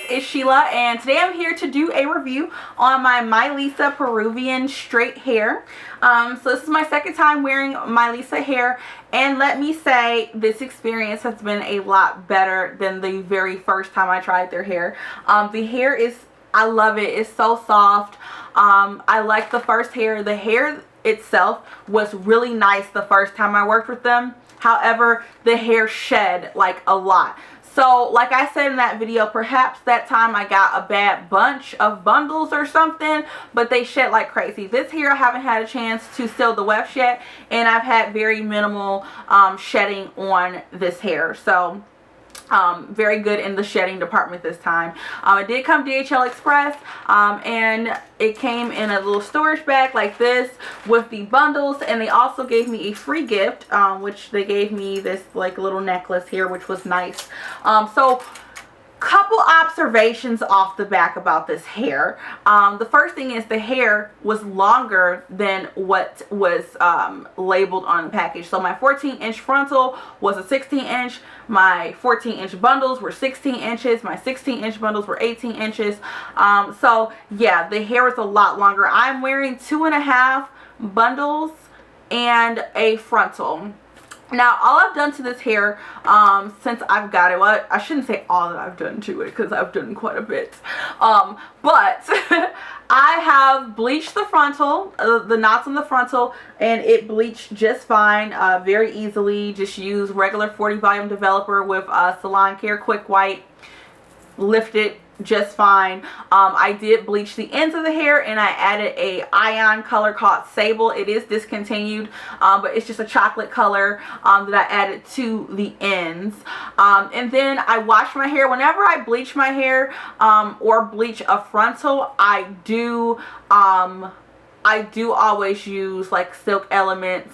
it's Sheila, and today I'm here to do a review on my Lisa Peruvian straight hair. So this is my second time wearing my Lisa hair, and let me say this experience has been a lot better than the very first time I tried their hair. The hair is, I love it. It's so soft. I like the first hair. The hair itself was really nice the first time I worked with them. However, the hair shed like a lot. So like I said in that video, perhaps that time I got a bad bunch of bundles or something, but they shed like crazy. This hair I haven't had a chance to seal the wefts yet, and I've had very minimal shedding on this hair. So very good in the shedding department this time. It did come DHL Express, and it came in a little storage bag like this with the bundles, and they also gave me a free gift, which they gave me this like little necklace here, which was nice. So couple observations off the back about this hair. The first thing is the hair was longer than what was labeled on the package. So my 14-inch frontal was a 16-inch. My 14-inch bundles were 16 inches. My 16-inch bundles were 18 inches. So yeah, the hair is a lot longer. I'm wearing 2.5 bundles and a frontal. Now, all I've done to this hair since I've got it, well, I shouldn't say all that I've done to it because I've done quite a bit. But I have bleached the frontal, the knots on the frontal, and it bleached just fine, very easily. Just use regular 40 volume developer with Salon Care Quick White. Lift it just fine. I did bleach the ends of the hair, and I added a ion color called Sable. It is discontinued, but it's just a chocolate color that I added to the ends. And then I wash my hair. Whenever I bleach my hair or bleach a frontal, I do always use like Silk Elements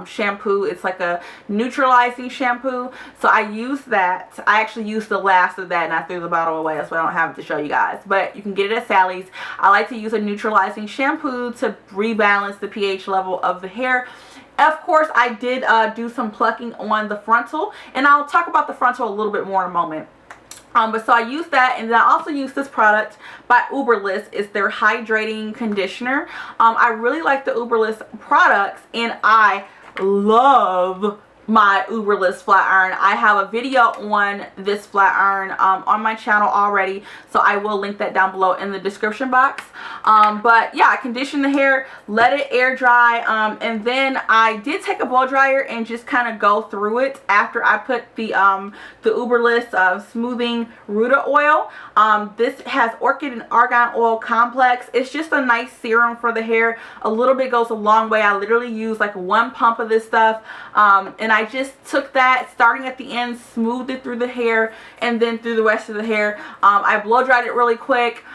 shampoo. It's like a neutralizing shampoo. So I use that. I actually used the last of that and I threw the bottle away. That's why I don't have it to show you guys. But you can get it at Sally's. I like to use a neutralizing shampoo to rebalance the pH level of the hair. Of course, I did do some plucking on the frontal. And I'll talk about the frontal a little bit more in a moment. But so I used that, and then I also used this product by Uberlist. It's their hydrating conditioner. I really like the Uberlist products, and I love my Uberlist flat iron. I have a video on this flat iron on my channel already, so I will link that down below in the description box. But yeah, I conditioned the hair, let it air dry, and then I did take a blow dryer and just kind of go through it after I put the Uberlist smoothing Ruta oil. This has orchid and argan oil complex. It's just a nice serum for the hair. A little bit goes a long way. I literally use like 1 pump of this stuff, and I just took that, starting at the end, smoothed it through the hair, and then through the rest of the hair. I blow dried it really quick,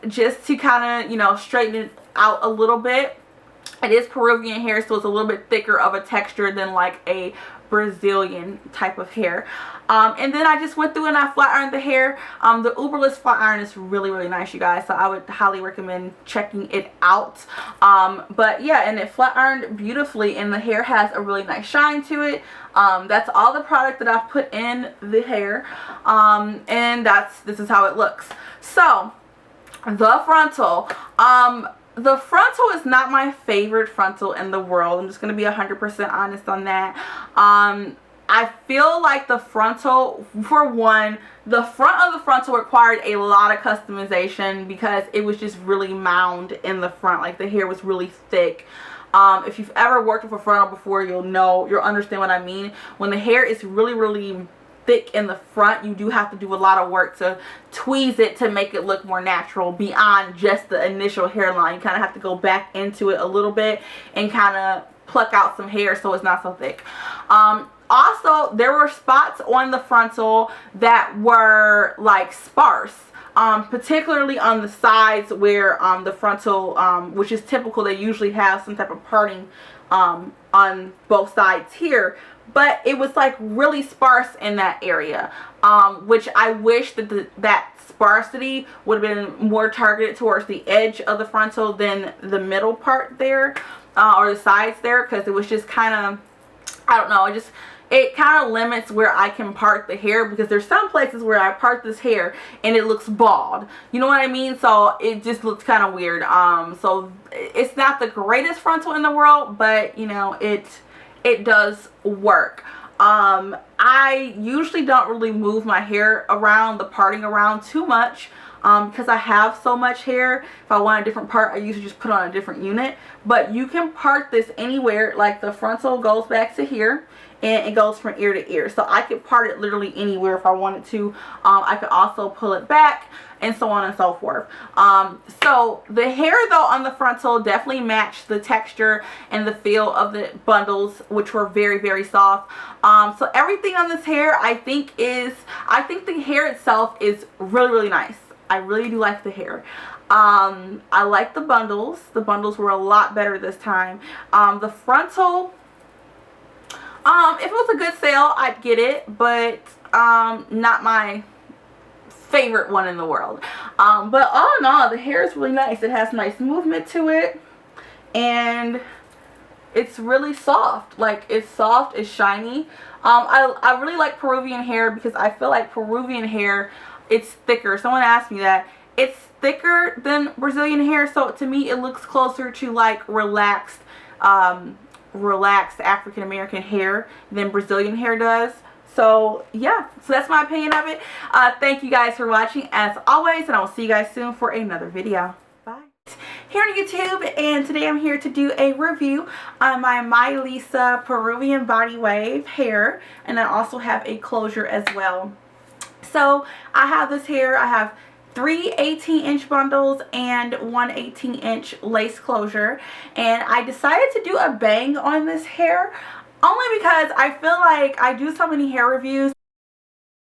just to kind of, you know, straighten it out a little bit. It is Peruvian hair, so it's a little bit thicker of a texture than like a Brazilian type of hair. And then I just went through and I flat ironed the hair. The Uberlist flat iron is really, really nice, you guys, so I would highly recommend checking it out. But yeah, and it flat ironed beautifully, and the hair has a really nice shine to it. That's all the product that I've put in the hair, and this is how it looks. So the frontal, the frontal is not my favorite frontal in the world. I'm just going to be 100% honest on that. I feel like the frontal, for one, the front of the frontal required a lot of customization because it was just really mound in the front. Like the hair was really thick. If you've ever worked with a frontal before, you'll understand what I mean. When the hair is really, really thick in the front, you do have to do a lot of work to tweeze it to make it look more natural beyond just the initial hairline. You kind of have to go back into it a little bit and kind of pluck out some hair so it's not so thick. Also, there were spots on the frontal that were like sparse, particularly on the sides where the frontal, which is typical, they usually have some type of parting on both sides here, but it was like really sparse in that area, which I wish that that sparsity would have been more targeted towards the edge of the frontal than the middle part there, or the sides there, because it was just kind of, I don't know, it just, it kind of limits where I can part the hair, because there's some places where I part this hair and it looks bald. You know what I mean? So it just looks kind of weird. So it's not the greatest frontal in the world, but you know, it does work. I usually don't really move my hair around, the parting around too much, because I have so much hair. If I want a different part, I usually just put on a different unit. But you can part this anywhere. Like the frontal goes back to here, and it goes from ear to ear. So I could part it literally anywhere if I wanted to. I could also pull it back, and so on and so forth. So the hair though on the frontal definitely matched the texture and the feel of the bundles, which were very, very soft. So everything on this hair, I think the hair itself is really, really nice. I really do like the hair. I like the bundles. The bundles were a lot better this time. The frontal, if it was a good sale, I'd get it, but not my favorite one in the world. But all in all, the hair is really nice. It has nice movement to it, and it's really soft. Like, it's soft, it's shiny. I really like Peruvian hair, because I feel like Peruvian hair, it's thicker. Someone asked me that. It's thicker than Brazilian hair, so to me it looks closer to like relaxed African American hair than Brazilian hair does. So yeah, so that's my opinion of it. Thank you guys for watching as always, and I will see you guys soon for another video. Bye. Here on YouTube, and today I'm here to do a review on my Lisa Peruvian Body Wave hair, and I also have a closure as well. So I have this hair. I have 3 18-inch bundles and 1 18-inch lace closure, and I decided to do a bang on this hair only because I feel like I do so many hair reviews